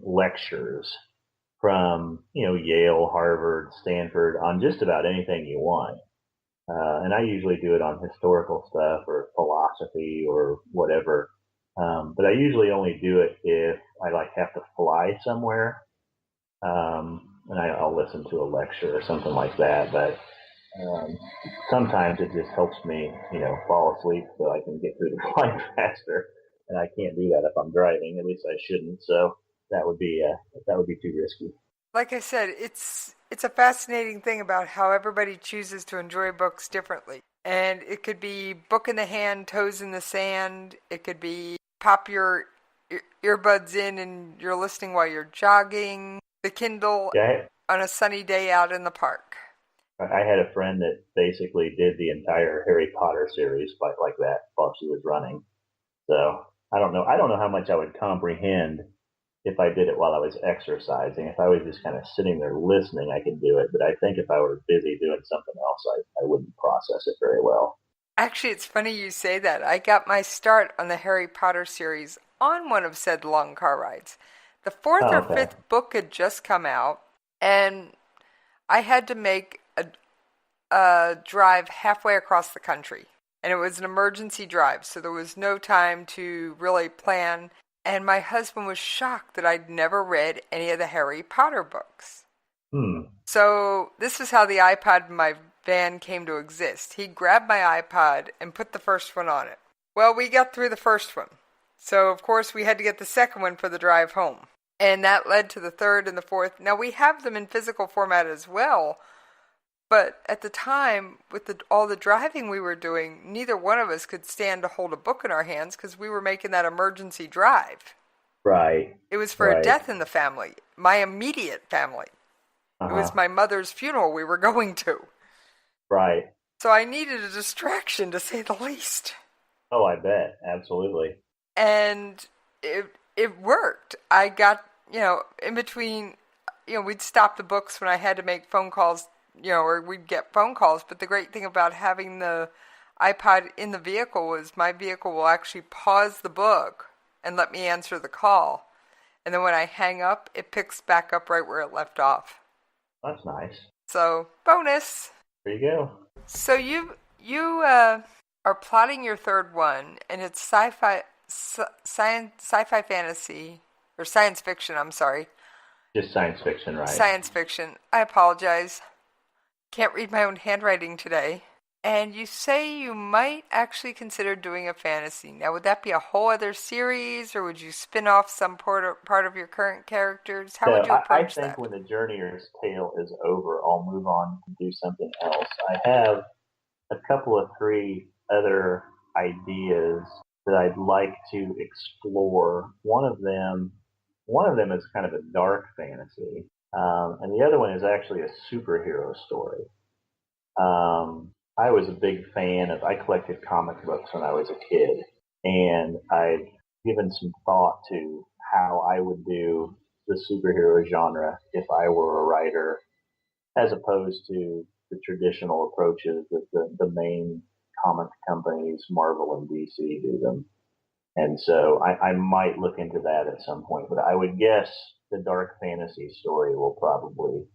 lectures from Yale, Harvard, Stanford on just about anything you want. And I usually do it on historical stuff or philosophy or whatever. But I usually only do it if I have to fly somewhere. And I'll listen to a lecture or something like that. But sometimes it just helps me, fall asleep so I can get through the flight faster. And I can't do that if I'm driving. At least I shouldn't. So that would be too risky. Like I said, it's a fascinating thing about how everybody chooses to enjoy books differently. And it could be book in the hand, toes in the sand. It could be pop your earbuds in and you're listening while you're jogging. The Kindle on a sunny day out in the park. I had a friend that basically did the entire Harry Potter series like that while she was running. So I don't know how much I would comprehend if I did it while I was exercising. If I was just kind of sitting there listening, I could do it. But I think if I were busy doing something else, I wouldn't process it very well. Actually, it's funny you say that. I got my start on the Harry Potter series on one of said long car rides. The 4th or 5th book had just come out, and I had to make a drive halfway across the country. And it was an emergency drive, so there was no time to really plan. And my husband was shocked that I'd never read any of the Harry Potter books. So this is how the iPod in my van came to exist. He grabbed my iPod and put the first one on it. Well, we got through the first one. So, of course, we had to get the second one for the drive home. And that led to the third and the fourth. Now, we have them in physical format as well. But at the time, with all the driving we were doing, neither one of us could stand to hold a book in our hands because we were making that emergency drive. Right. It was for a death in the family, my immediate family. It was my mother's funeral we were going to. Right. So I needed a distraction, to say the least. Oh, I bet. Absolutely. And it worked. I got, in between, we'd stop the books when I had to make phone calls, or we'd get phone calls. But the great thing about having the iPod in the vehicle was my vehicle will actually pause the book and let me answer the call. And then when I hang up, it picks back up right where it left off. That's nice. So, bonus. There you go. So you are plotting your third one, and it's sci-fi fantasy, or science fiction, I'm sorry. Just science fiction, right? Science fiction. I apologize. Can't read my own handwriting today. And you say you might actually consider doing a fantasy. Now, would that be a whole other series, or would you spin off some part of your current characters? How would you approach that? I think when the Journeyer's tale is over, I'll move on and do something else. I have a couple of 3 other ideas that I'd like to explore. One of them is kind of a dark fantasy, and the other one is actually a superhero story. I was a big fan I collected comic books when I was a kid, and I've given some thought to how I would do the superhero genre if I were a writer, as opposed to the traditional approaches that the main comic companies, Marvel and DC, do them. And so I might look into that at some point, but I would guess the dark fantasy story will probably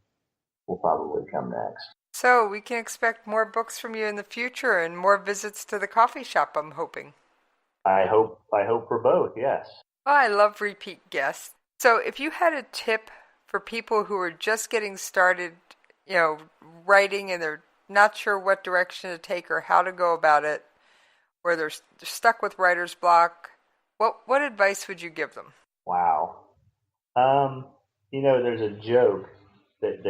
come next. So we can expect more books from you in the future and more visits to the coffee shop, I'm hoping. I hope for both, yes. Well, I love repeat guests. So if you had a tip for people who are just getting started, writing, and they're not sure what direction to take or how to go about it, or they're stuck with writer's block, what advice would you give them? Wow. There's a joke that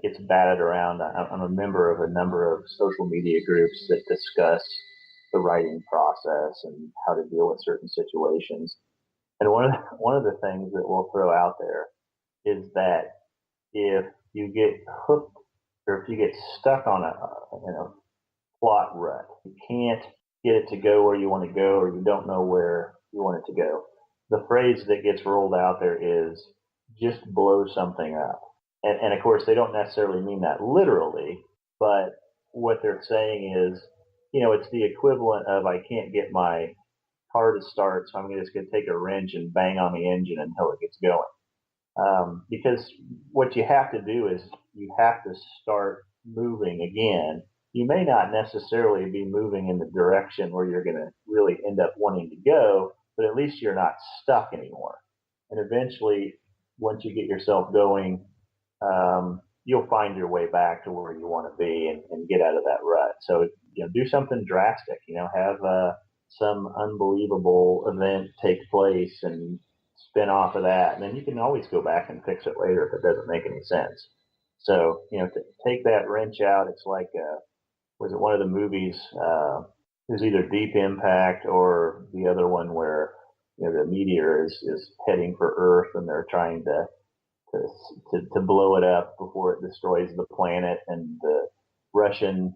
gets batted around. I'm a member of a number of social media groups that discuss the writing process and how to deal with certain situations. And one of the things that we'll throw out there is that if you get hooked or if you get stuck on a plot rut, you can't get it to go where you want to go, or you don't know where you want it to go, the phrase that gets rolled out there is just blow something up. And of course, they don't necessarily mean that literally, but what they're saying is, it's the equivalent of I can't get my car to start, so I'm just going to take a wrench and bang on the engine until it gets going. Because what you have to do is you have to start moving again. You may not necessarily be moving in the direction where you're going to really end up wanting to go, but at least you're not stuck anymore. And eventually, once you get yourself going, you'll find your way back to where you want to be and get out of that rut. So, do something drastic, have some unbelievable event take place and spin off of that. And then you can always go back and fix it later if it doesn't make any sense. So, to take that wrench out, it's like, was it one of the movies, it was either Deep Impact or the other one where, the meteor is heading for Earth and they're trying to blow it up before it destroys the planet, and the Russian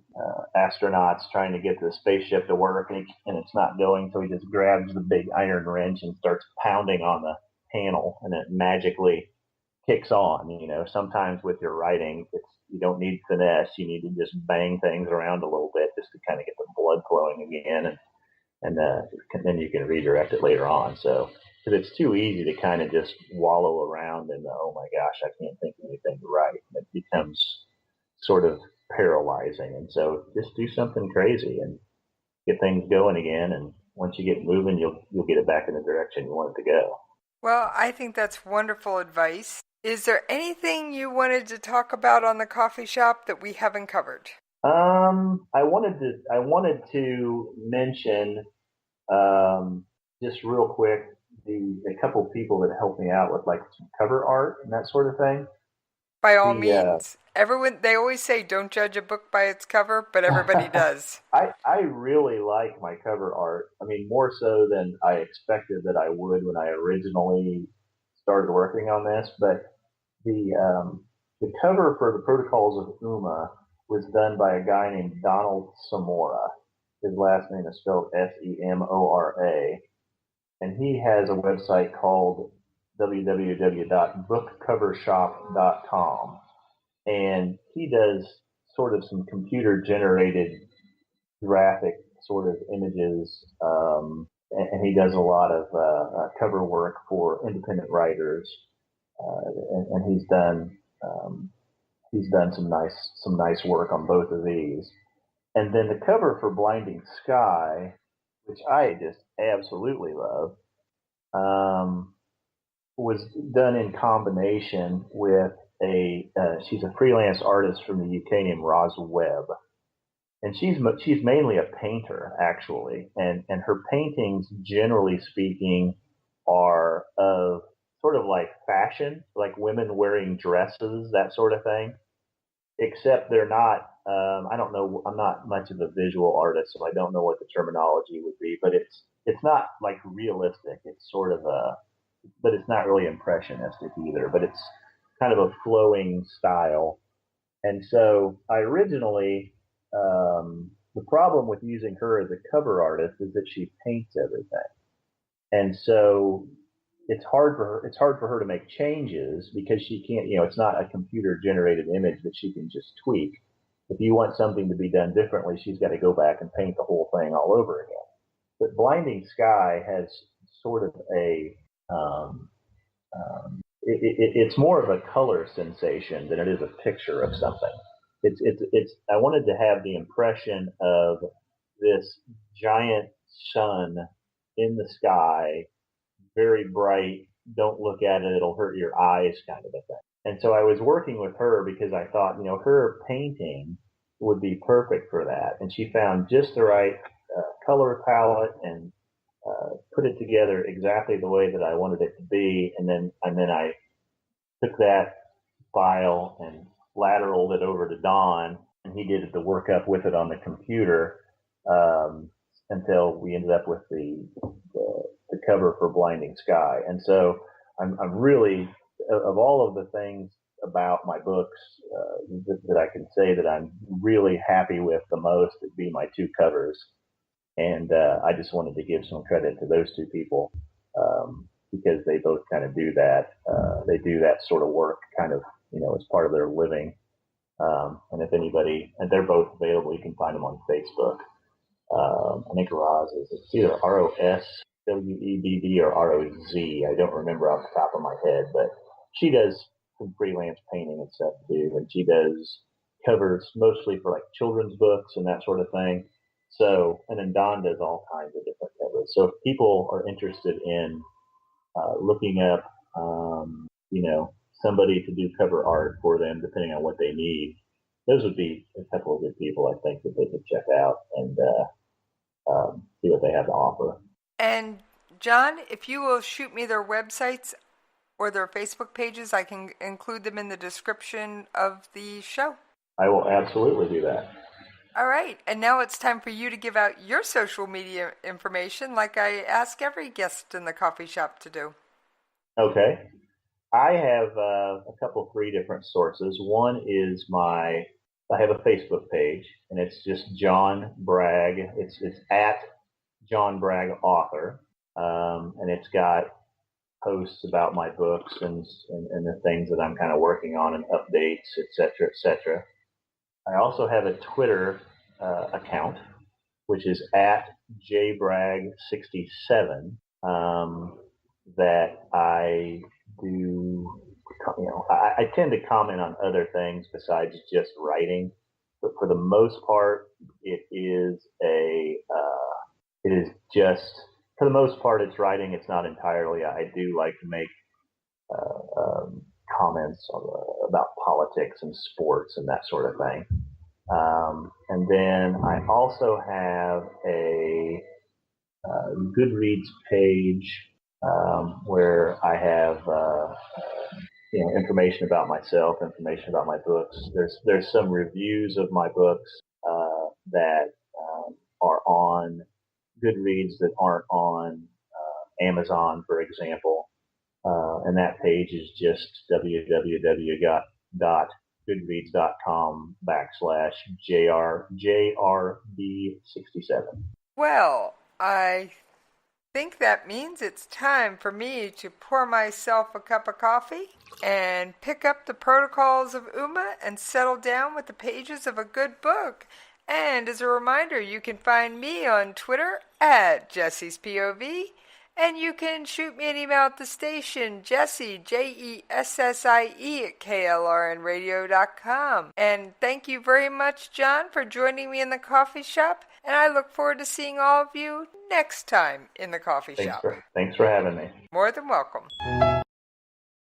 astronauts trying to get the spaceship to work, and it's not going, so he just grabs the big iron wrench and starts pounding on the panel, and it magically kicks on. Sometimes with your writing, you don't need finesse. You need to just bang things around a little bit just to kind of get the blood flowing again, and then you can redirect it later on. So, because it's too easy to kind of just wallow around in the, oh my gosh, I can't think of anything to write. It becomes sort of paralyzing. And so just do something crazy and get things going again. And once you get moving, you'll get it back in the direction you want it to go. Well, I think that's wonderful advice. Is there anything you wanted to talk about on the coffee shop that we haven't covered? I wanted to mention, just real quick, a couple people that helped me out with like some cover art and that sort of thing. By all means. Everyone, they always say don't judge a book by its cover, but everybody does. I really like my cover art. I mean, more so than I expected that I would when I originally started working on this. But the cover for the Protocols of Uma was done by a guy named Donald Samora. His last name is spelled Semora. And he has a website called www.bookcovershop.com. And he does sort of some computer-generated graphic sort of images, and he does a lot of cover work for independent writers, and he's done some nice work on both of these. And then the cover for Blinding Sky, which I just absolutely love, was done in combination with she's a freelance artist from the UK named Roz Webb. And she's mainly a painter, actually, and her paintings, generally speaking, are of sort of like fashion, like women wearing dresses, that sort of thing. Except they're not. I don't know. I'm not much of a visual artist, so I don't know what the terminology would be. But it's not like realistic. It's sort of but it's not really impressionistic either. But it's kind of a flowing style. And so I originally. The problem with using her as a cover artist is that she paints everything, and so it's hard for her to make changes because she can't. It's not a computer generated image that she can just tweak. If you want something to be done differently, she's got to go back and paint the whole thing all over again. But Blinding Sky has sort of it's more of a color sensation than it is a picture of something. I wanted to have the impression of this giant sun in the sky, very bright, don't look at it, it'll hurt your eyes kind of a thing. And so I was working with her because I thought, her painting would be perfect for that. And she found just the right color palette and put it together exactly the way that I wanted it to be. And then I took that file and lateraled it over to Don, and he did the workup with it on the computer until we ended up with the cover for Blinding Sky. And so I'm really, of all of the things about my books that I can say that I'm really happy with the most, it'd be my two covers. And I just wanted to give some credit to those two people because they both kind of do that. They do that sort of work kind of, as part of their living. And if anybody, and they're both available, you can find them on Facebook. I think Roz it's either ROSWEBB or ROZ. I don't remember off the top of my head, but she does some freelance painting and stuff too. And she does covers mostly for like children's books and that sort of thing. So, and then Don does all kinds of different covers. So if people are interested in looking up, somebody to do cover art for them, depending on what they need, those would be a couple of good people, I think, that they could check out and see what they have to offer. And John, if you will shoot me their websites or their Facebook pages, I can include them in the description of the show. I will absolutely do that. All right, and now it's time for you to give out your social media information like I ask every guest in the coffee shop to do. Okay. I have three different sources. One is I have a Facebook page, and it's just John Bragg. It's at John Bragg Author, and it's got posts about my books and the things that I'm kind of working on and updates, et cetera, et cetera. I also have a Twitter account, which is at jbragg67, that I do, I tend to comment on other things besides just writing, but for the most part, for the most part, it's writing. It's not entirely. I do like to make comments about politics and sports and that sort of thing. And then I also have a Goodreads page where I have information about myself, information about my books. There's some reviews of my books that are on Goodreads that aren't on Amazon, for example. And that page is just www.goodreads.com goodreads.com/JRB67. Well, I think that means it's time for me to pour myself a cup of coffee and pick up the Protocols of Uma and settle down with the pages of a good book. And as a reminder, you can find me on Twitter at Jessie's POV, and you can shoot me an email at the station, Jessie, Jessie, at KLRNRadio.com. And thank you very much, John, for joining me in the coffee shop, and I look forward to seeing all of you next time in the coffee shop. Thanks for having me. More than welcome.